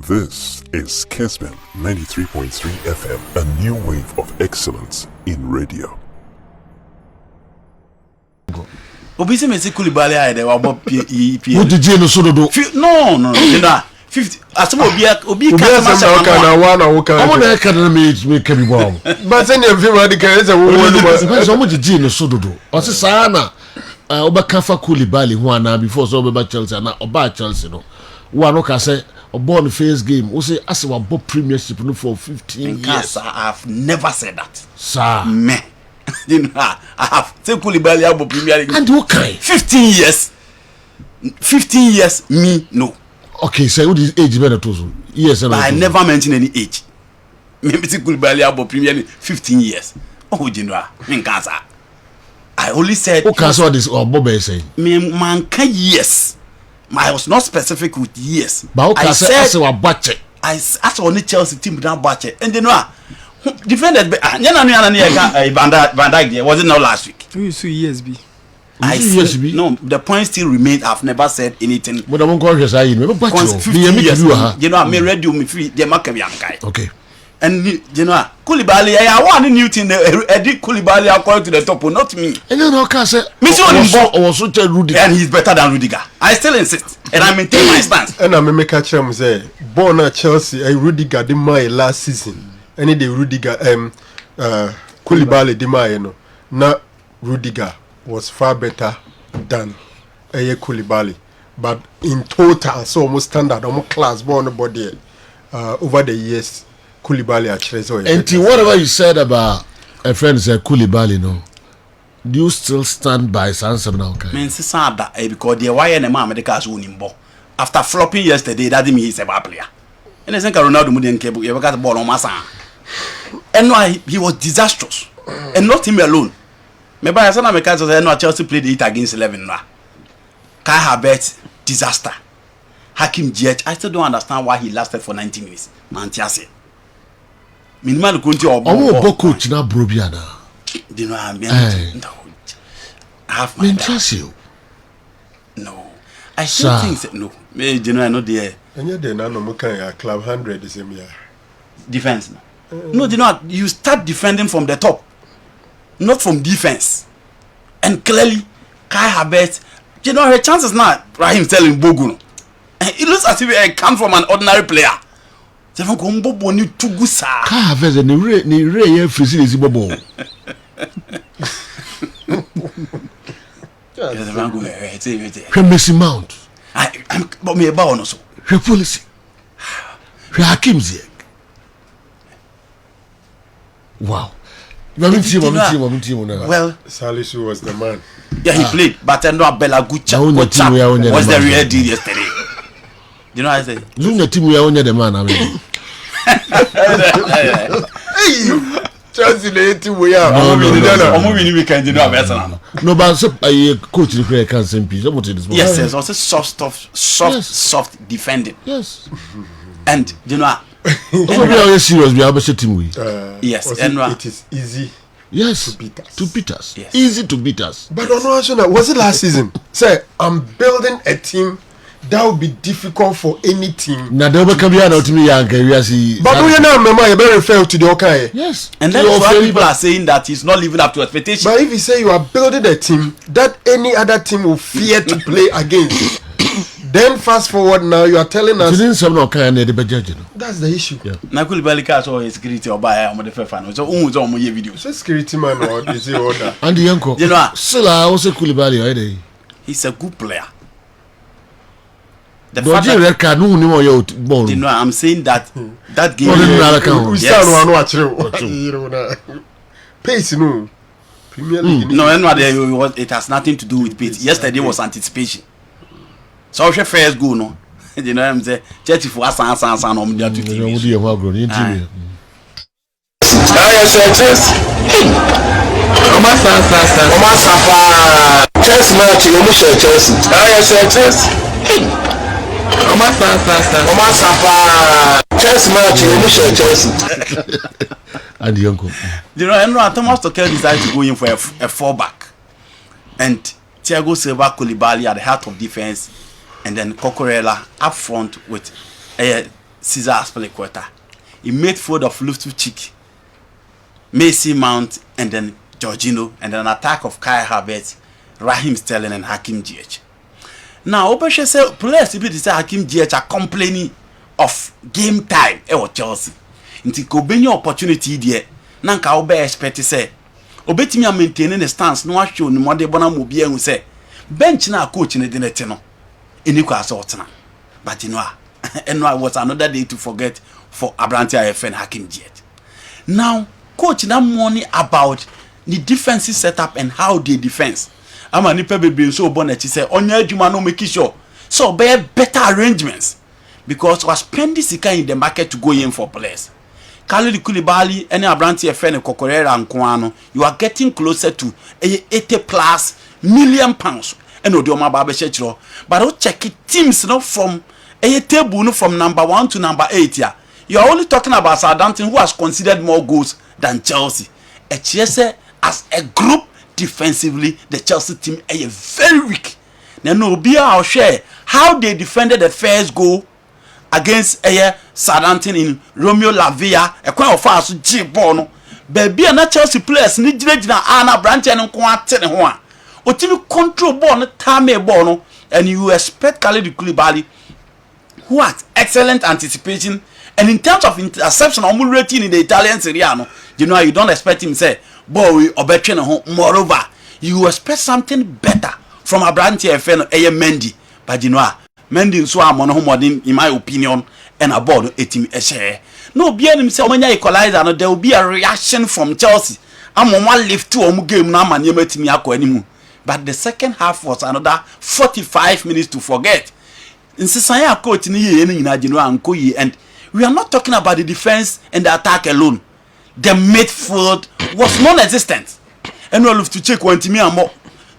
This is Kessben 93.3 FM, a new wave of excellence in radio. Obisi mesi Koulibaly ayede wa bo PE. What did you know so do? No. You know, 50 asemo obi ka ma na wana woka. I want to academy make be bomb. But then you feel like there is a woman. So much did you know so do? O se sana obaka fa Koulibaly ho ana before so be Chelsea na oba Chelsea no. Wa no ka say born the first game. We say as we bought premiership no for 15 years. I've never said that. Sir. Me. You know, I have said Koulibaly abo Premier League. And what kind? 15 years. 15 years me no. Okay, so what is age better to? Yes, and I never mention any age. Maybe say Koulibaly abo Premier League 15 years. Oh, you know, I only said okay, so this or Bob is saying. Me man can yes. I was not specific with years. But okay, I said I asked only Chelsea team without budget. And you know, defended Van Dijk was it not last week? You see years be. No, the point still remains. I've never said anything. But I'm going to say you know, I may read you me free. The market guy. Okay. And you know, Koulibaly, I want a new thing. Eddie Koulibaly according to the top, not me. And then I say, also tell Rudiger, and he's better than Rudiger. I still insist, and I maintain my stance. And I make a chance say, born at Chelsea, Rudiger did my last season. Any day Rudiger, Koulibaly did my no. Now Rudiger was far better than Koulibaly, but in total, so almost standard, almost class, born body over the years. Koulibaly actually so. And whatever you said about a friend said Koulibaly, no, do you still stand by Sansa now? Men say that because the why and man medical winning ball after flopping yesterday. That means he's a bad player. And I think Ronaldo Mudin cable. You got the ball on Massa, and why he was disastrous, and not him alone. Maybe I said because I know Chelsea played it against 11 now. Kai Havertz disaster. Hakim Ziyech, I still don't understand why he lasted for 90 minutes. Manchester. Minimal kunti obo coach na brobiana. You know I mean. No. I have my you. No. I still think that no. Me you know I know there. And you dey na no mo kan club 100 is him here. Defense no. No, you know you start defending from the top. Not from defense. And clearly Kai Havertz, you know her chances now Raheem Sterling Bogu. It looks as if he come from an ordinary player. Seven combo boni tugu sa. Kai Havertz ni re ye frisi ezi bobo. Yes, man go here. Messi Mount. I'm but me about no so. Her policy. Her Hakim Ziyech. Wow. Well, Salisu was the man. Yeah, he played, but I know Bella Gucci was the real deal yesterday. You know what I say? Luna team we are only the man. I mean, hey, Chelsea the team we are. No, but coach the player can't send peace. Yes, yes, also soft defending. Yes, and you know. We are serious. We are a team. We yes, and it is easy. Yes, to beat us. Yes. Easy to beat us. But on was it last season? Say, I'm building a team that would be difficult for any team. Now they will come here now to me and but we now remember you better refer to the okay. Yes, and then people are saying that he's not living up to expectations. But if you say you are building a team that any other team will fear to play against. Then fast forward now, you are telling us. That's the issue. Now Koulibaly can't show his security or buy on the fan. So who's on my video? So security man or is he order? And the uncle. You know, still I also Koulibaly. He's a good player. The fact that you know, I'm saying that that game. Pace no. Premier League. No, it has nothing to do with pace. Yesterday was anticipation. So if first go no, you know I'm say church for us no me dey to TV. Chess. Oma sapa. Chess match you mo share chess. Chess. Oma sapa. Chess match you mo share chess. And the uncle. You know Thomas Tuchel decided to go in for a 4-back. And Thiago Silva, Koulibaly at the heart of defense. And then Cucurella up front with Caesar Aspilicueta. In midfield of Loftus-Cheek, Mason Mount, and then Jorginho, and then an attack of Kai Havertz, Raheem Sterling, and Hakim Ziyech. Now, Obeshe say players if say Hakim Ziyech are complaining of game time or Chelsea. Nti ko benye opportunity there. Nanka obe expect say obetimi a maintain the stance no show ni mode bona mo bia hu say bench na coach ne de nete no eniku asotena. But you know, and was another day to forget for Abranti IFN Hakim Ziyech. Now, coach na money about the defensive setup and how they defense. Ama nipa bebre so bonnet say onya adwuma no make sure so be better arrangements because was spending sika in the market to go in for players. Khalid Koulibaly any Abranti FN Kokorera Nkwano, you are getting closer to 80+ million pounds and Odioma Babeshechro. But don't check it teams no from a table no from number 1 to number 8 here. You are only talking about Southampton who has considered more goals than Chelsea. Chelsea as a group defensively, the Chelsea team is very weak. Then no be our share how they defended the first goal against Southampton in Romeo Lavia. A quite of us G Bono. Baby and Chelsea players need Anna Branch and Quantity one. Otimi control ball Tame Bono, and you expect Khalid Koulibaly, who has excellent anticipation, and in terms of interception or rating in the Italian Serie A, you know you don't expect him say boy or better. Moreover, you expect something better from Abranti FN Mendy, but you know Mendy so am on home in my opinion and about a team a share. No be himself when you equalize and there will be a reaction from Chelsea. I'm on one lift to game now and you met me anymore. But the second half was another 45 minutes to forget. In Sisaya coach and we are not talking about the defense and the attack alone. The midfield was non-existent. And we have to check one team more.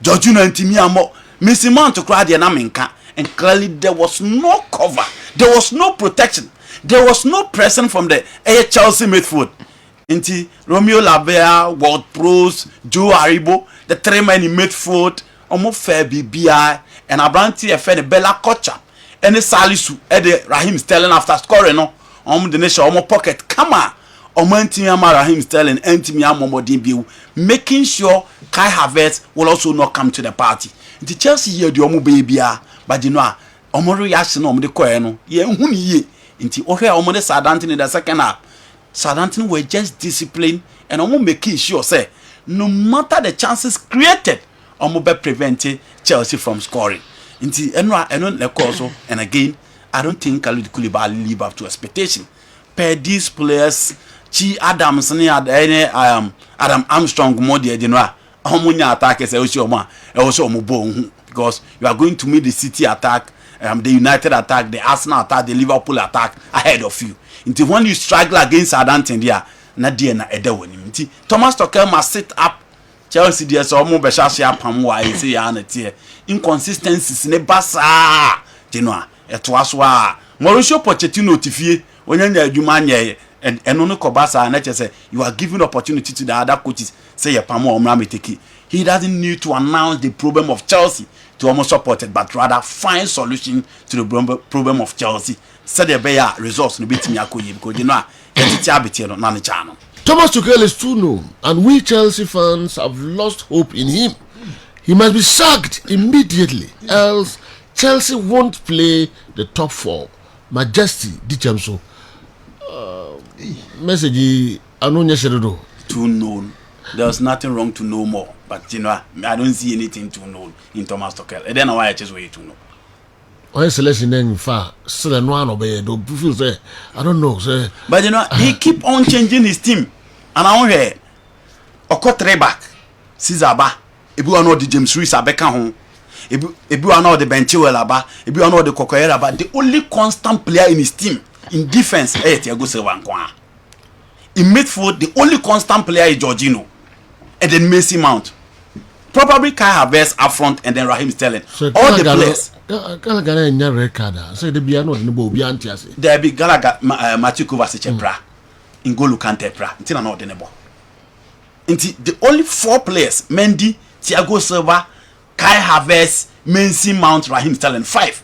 Jorginho and Timmy more. Missing Mount to cry the Naminka. And clearly there was no cover. There was no protection. There was no pressing from the Chelsea midfield. Inti Romeo Lavia, World Pros, Joe Aribo, the 3 men in midfield, Omo Fair BBI, and Abranti FN Bella Kocha, and the Salisu, the Raheem Sterling after scoring no, the nation Omo pocket, come on, Omo Ntimiama Raheem Sterling, Ntimiama Momo debut, making sure Kai Havertz will also not come to the party. The Chelsea here the Omo baby but you know, Omo reaction Omo the Koeno, ye huni ye, inti Ohe Omo the Southampton in the second half. Southampton were just disciplined and almost making sure say no matter the chances created, almost be preventing Chelsea from scoring. And again, I don't think Khalid Koulibaly live up to expectation. Per these players, Chi Adams Adam Armstrong more the attack is also because you are going to meet the City attack, the United attack, the Arsenal attack, the Liverpool attack ahead of you. Until when you struggle against Southampton there, na dia na edewoni. Thomas Tuchel must sit up. Chelsea there so mo be share pam wa say ya na tie. Inconsistencies ne basa. Jeno eto aso a. Mauricio Pochettino tifie onyanya adwuma anye eno no kobasa na che say you are giving opportunity to the other coaches say ya pam o mra meteki. He doesn't need to announce the problem of Chelsea to almost support it, but rather find solution to the problem of Chelsea. Said there be results no betimi akoyi because you know etiti no na channel. Thomas Tuchel is too known, and we Chelsea fans have lost hope in him. He must be sacked immediately, else Chelsea won't play the top 4. Majesty Dichamso. Message Anonya Sheredo. Too known. There's nothing wrong to know more, but you know I don't see anything too known in Thomas Tuchel. And then why I just wait to know. Why selection then far still no one obey do feel say I don't know say but you know he keep on changing his team and I want here Oko 3 back Caesar ba ebi one the James Reese abeka ho ebi one the Benchwell aba ebi one the Kokoyera aba the only constant player in his team in defense Thiago Silva nkwa in midfield the only constant player is Jorginho and then Mason Mount probably Kai Havertz up front and then Raheem Sterling so all the players Gallagher in your record so the be not no be antiase there be Gallagher Matthew Kovacic bra N'Golo Kante bra ntina na odene bo nti the only 4 players Mendy Thiago Silva Kai Havertz Mason Mount Raheem Sterling 5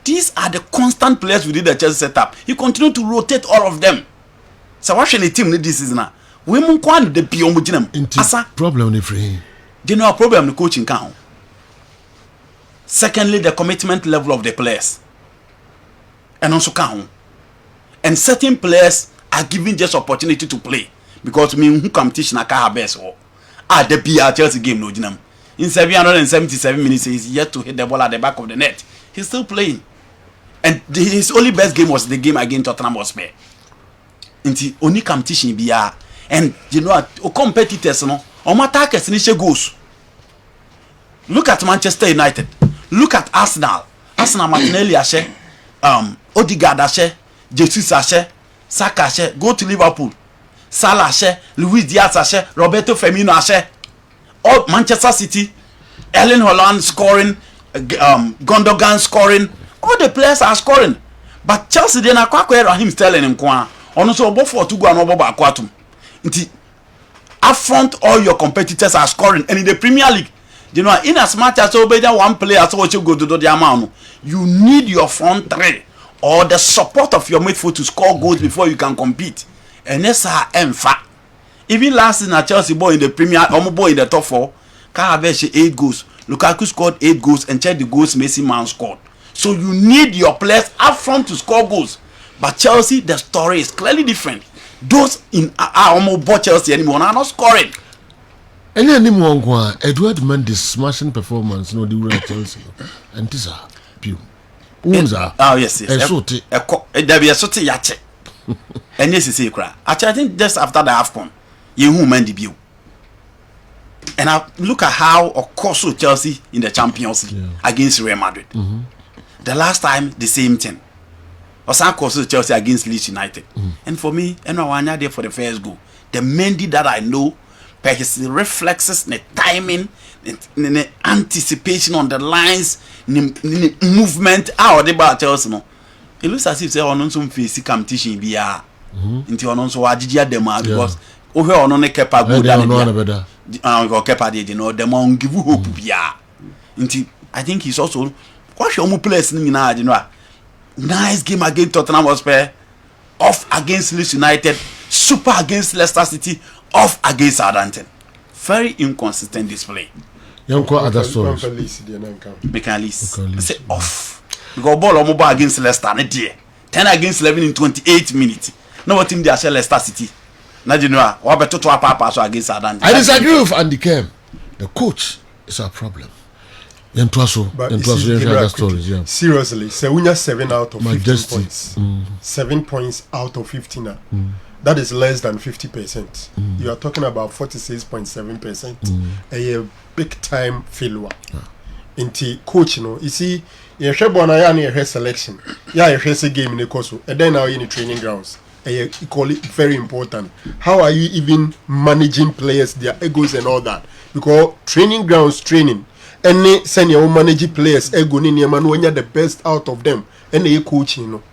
these are the constant players within the Chelsea setup. He continued to rotate all of them. So what should the team need this season? We mun kwan the beyond mujinem. Asa problem ni free. They know a problem the coaching count. Secondly, the commitment level of the players. And also count. And certain players are given just opportunity to play because who competition aka best or the BR Chelsea game no jinam. In 777 minutes he's yet to hit the ball at the back of the net. He's still playing. And his only best game was the game against Tottenham Hotspur. Until only competition BR and you know competitors no on attackers ni goals. Look at Manchester United. Look at Arsenal. Arsenal Martinelli ashe Odegaard ashe Jesus ashe Saka ashe go to Liverpool. Salah ashe Luis Diaz ashe Roberto Firmino ashe. All Manchester City, Erling Haaland scoring, Gundogan scoring. All the players are scoring. But Chelsea they na kwakwe Raheem Sterling nkwa. Ono so obo for to go and obo ba kwatum. Nti affront all your competitors are scoring and in the Premier League you know in as much as obeda one player so what you go to do the amount you need your front three or the support of your midfield to score goals before you can compete. And that's emfa. Even last season at Chelsea boy in the Premier boy in the top 4 Kahabeshi 8 goals. Lukaku scored 8 goals and check the goals Messi man scored. So you need your players up front to score goals. But Chelsea the story is clearly different. Those in almost bought Chelsea anymore are not scoring. Any anymore Edward Mendy's smashing performance no the winner Chelsea and this are pew. Oh yes. There be a sort of yache. And yes, is cry. Actually, I think just after the AFCON, you who man debut. And I look at how of course Chelsea in the Champions League against Real Madrid. The last time the same thing. Osan course Chelsea against Leeds United. And for me, and I was there for the first goal. The Mendy that I know, by his reflexes, the timing, the anticipation on the lines, the movement, how they about Chelsea no. It looks as if they are on some face competition be into on so ajija dem because over on ne kepa go than go kepa dey no dem on give hope bia into I think he's also quite your players ni na you know nice game against Tottenham Hotspur, off against Leeds United, super against Leicester City, off against Southampton. Very inconsistent display. Yanko other stories. McAleese say off. Because ball on against Leicester, 10 against 11 in 28 minutes. No what team they are Leicester City. Now you know what better to pass against Southampton. I disagree with Andy Kerm. The coach is a problem. Seriously, so we have 7 out of 15 points. 7 points out of 15 now. That is less than 50%. You are talking about 46.7%. A big time failure. Into coach, you know, you see, you have a selection. Yeah, you have a game in the course, and then now in the training grounds. You call it very important. How are you even managing players, their egos and all that? Because training grounds, training, any senior managing players, ego ni man when you're the best out of them, and they coaching, you know.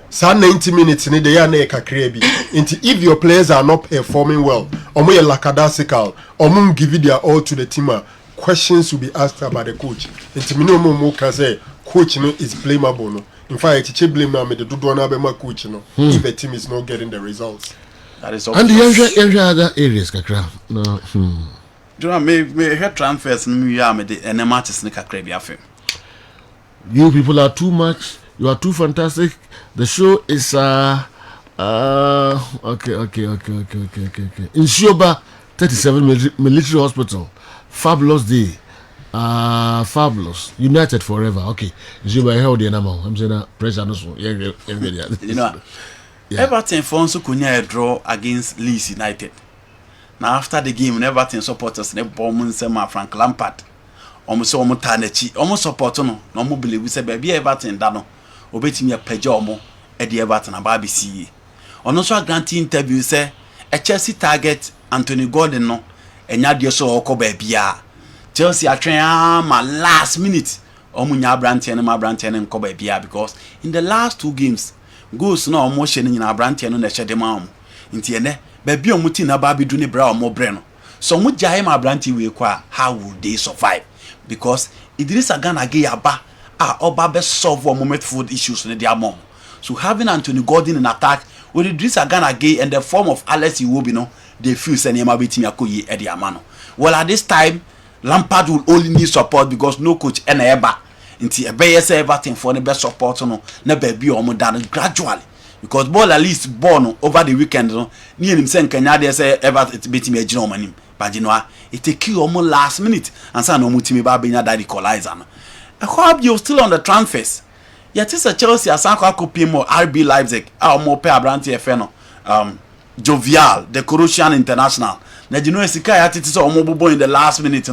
So 90 minutes in the year na kakrebi. If your players are not performing well, or more lackadaisical, or more give it their all to the team, questions will be asked about the coach. And no more can say coach is blameable. No? In fact, it's blame now. Me the do one about my coach. No, if a team is not getting the results, that is and the other areas, kakra. No, do you me head transfers? Me ya me the matches ni kakra bi afem. You people are too much. You are too fantastic. The show is okay. In Shoba 37 military hospital. Fabulous day. Fabulous. United forever. Okay. Shoba held the number. I'm saying pressure no so. You know. Everton Fonso kunya a draw against Leeds United. Now after the game, Everton supporters ne bomb sema Frank Lampard. Almost tanechi. Almost support no. No mo believe we say baby Everton da no. Obetimi apeja omo e de Everton ababi see. Ono so grant interview say a Chelsea target Anthony Gordon no enya de so okoba bia. Chelsea atwen ma last minute omunya Brandt and ma Brandt and koba bia because in the last 2 games goals no omo hye nyina Brandt no na hye de ma omo. Nti ene ba bia omuti na ba bidu ne bra omo bre no. So omo jae ma Brandt we kwa how would they survive? Because Idrissa Gana ge yaba Oba be solve one moment food issues in their mom. So having Anthony Gordon in attack with Idris Agana again and the form of Alex Iwobi, they feel Senema beating Yakoye at the Amano. Well, at this time, Lampard will only need support because no coach and ever until a base everything for the best support never be almost done gradually. Because ball at least born over the weekend, near him saying Kenya say ever it beat me a German. But you know, it take you almost last minute and say no mutimi babenya daddy collizer. I hope you're still on the transfers. Yet it's a Chelsea as Sanko Kopimo RB Leipzig, our more pair Branty FNO, Jovial, the Croatian international. Now you know Sika Yatiti so mobile in the last minute,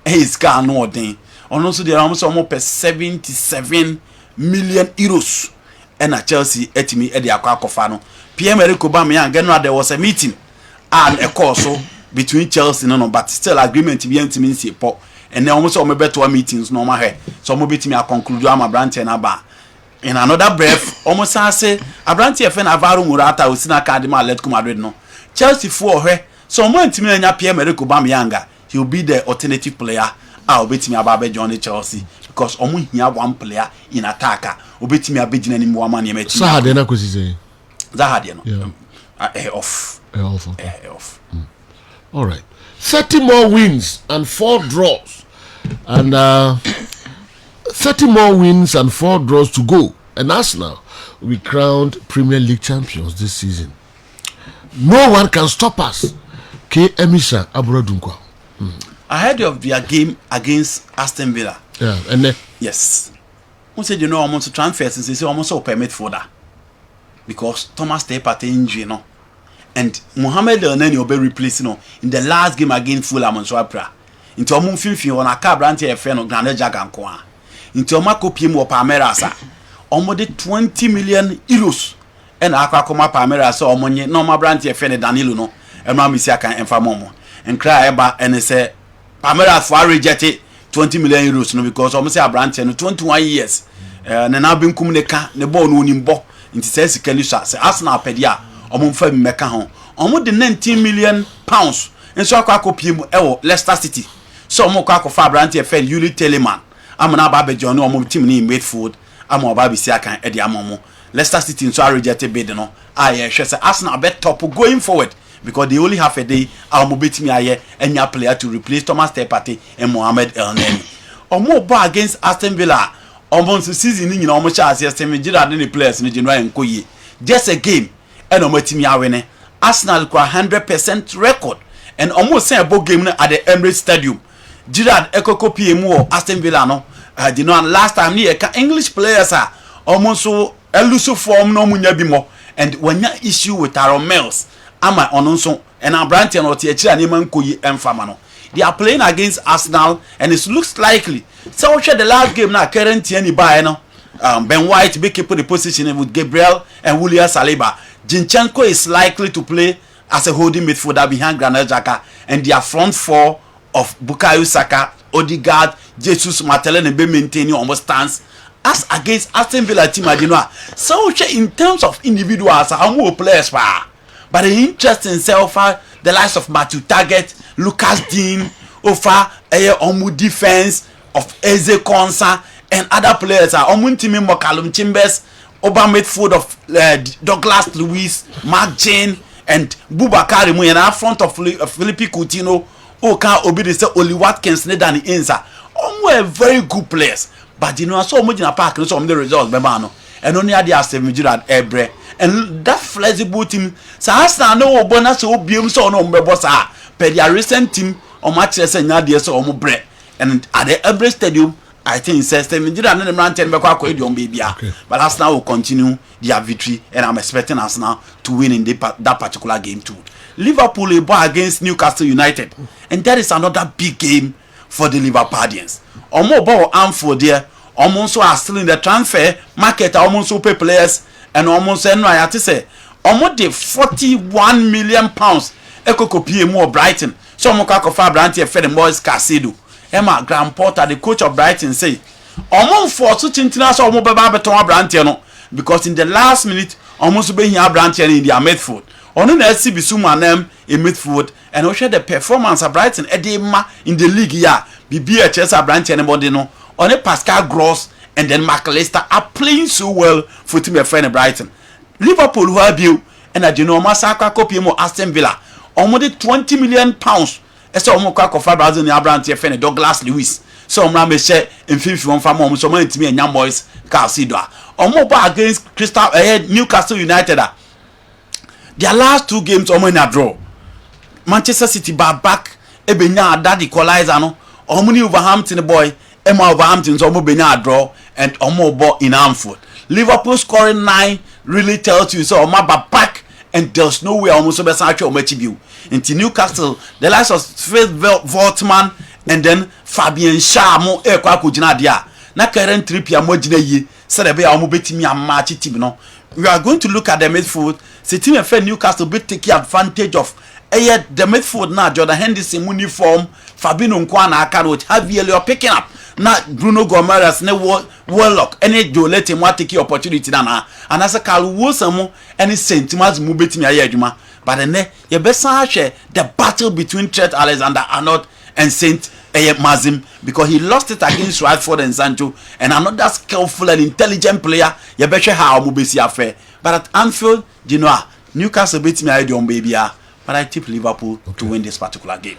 he's got no thing. And also there are almost 77 million euros. And at Chelsea etimi Eddie Akwakofano. Pierre-Emerick Aubameyang again there was a meeting and a course between Chelsea but still agreement to be intimate pop. And then almost all my better meetings no matter. So mo bit me a conclude am Abrante and Aba. In another breath, almost say Abrante FN Alvaro Morata Usina Academy Atletico Madrid no. Chelsea for her. So mo intimi nya Pierre-Emerick Aubameyang, he'll be the alternative player. I'll bet me about Johnny Chelsea because omo hia one player in attacker. Obet me abegina ni mo man yemeti. Zahade na kwesi Zahade no. Off. Off. All right. 30 more wins and 4 draws. And 30 more wins and 4 draws to go. And Arsenal will be crowned Premier League champions this season. No one can stop us. K. Emisha Aburadunkwa. Ahead of their game against Aston Villa. Yeah, and then yes. Who said you know almost to transfers and say almost so permit for that. Because Thomas Partey injury, and Mohamed Elneny will be replacing in the last game against Fulham on Swapra. Into Omun Finfi on a car brand here friend Grande Jagankoa. Into Omako PM or Palmerasa. Almost 20 million euros. And Aquacoma Palmerasa or Monye, normal brand here friend Danilo no, and Mamisiaka and Famomo. And cry about and say Palmeras for rejected 20 million euros no because almost a brand 21 years. And now been Kumuneka, the ball no nimbo, into says Kelisha, say Arsenal pedia. Omo meka ho omo de 19 million pounds enso akwa kopiem Leicester City so omo kwa kofa Branty FN Yuli Telemann amana ba be join omo team ni midfield ama oba bi si akan e de amomo Leicester City enso rejected bid no aye hwese Arsenal bet top going forward because they only have a day omo betimi aye enya player to replace Thomas Partey and Mohamed Elneny omo bo against Aston Villa omo season ni nyina omo cha Aston Villa the players ni January nkoye just a game and omatimi awene Arsenal kwa 100% record and almost say about game at the Emirates Stadium. Gerrard Ekoko PMO Aston Villa no you know last time ni English players are almost so elusive form no munya bimo and when you issue with Aaron Mills ama ononso and Abrante no tie kira ni man koyi emfama no they are playing against Arsenal and it looks likely so we the last game na current any buy no Ben White be keep the position with Gabriel and William Saliba. Zinchenko is likely to play as a holding midfielder behind Granit Xhaka and their front four of Bukayo Saka, Odegaard, Jesus Martinelli and be maintaining almost stance as against Aston Villa team adinoa. So in terms of individuals how more players but the interesting self the likes of Matthew Target, Lucas Dean, Ofa Omu defense of Eze Konsa and other players are Omuntimi Mokalum Chimbers, Oba midfield of Douglas Luiz, Mark Jane, and Boubacar Mu in front of Felipe Coutinho, Oka Obidise Oli Watkins, Nedani Inza. Omo very good players, but you know so much in a park no some the results bemano. And only had the Aston Villa Ebre and that flexible team. So Arsenal no bonus so biom so no mbebosa. Per their recent team on matches and yadia so omo bre and at the Ebre Stadium. I think Aston Villa and the Manchester baby, but Arsenal will continue their victory, and I'm expecting Arsenal to win in that particular game too. Liverpool will ball against Newcastle United, and that is another big game for the Liverpoolians. Almost ball Anfield there, almost are still in the transfer market, almost pay players, and almost I have to say, almost the 41 million pounds. Eko kopie more Brighton, so Mokako Fabranti and Fed Moise Casido. Emma Graham Porter, the coach of Brighton, say, almost for such international mobile Brantiano because in the last minute, almost be here Brantiano in their midfield. Only the SCB Suma name in midfield and we share the performance of Brighton Edema in the league. Yeah, BBHS Brantiano Bodino, only Pascal Gross and then McAllister are playing so well for team a friend Brighton. Liverpool who have you and a Genoma Saka copy more Aston Villa. Almost 20 million pounds. Ese omo kwa kofa Brazil ni Abrante e fene Douglas Lewis. So omo me she mfifi won fa mo so mo ntimi enya boys ka sido a. Omo ba against Newcastle United. Their last 2 games omo na draw. Manchester City back e benya that equalizer no. Omo ni Wolverhampton boy, Emma Wolverhampton so omo benya draw and omo ball in Anfield. Liverpool scoring 9 really tells you so omo back. And there's no way almost so best actually match view. Into Newcastle, the likes of Phil Voltman and then Fabian Shah mo e kwa kujina dia. Na current trip ya mo jina yi. Said ebe ya mo betimi a match team no. We are going to look at the midfield. The team of Newcastle be take advantage of the midfield now. Jordan Henderson uniform, Fabinho Nkwana aka which Javier you're picking up. Na Bruno Gomes ne Warlock any Joe let him take opportunity na and as a Carl Wilson any sentiments mu betimi aye adwuma but then you besa share the battle between Trent Alexander-Arnold and Saint Mazim because he lost it against Rashford and Sancho and another skillful and intelligent player you better how mu besi affair but at Anfield you know Newcastle betimi aye baby but I tip Liverpool to win this particular game.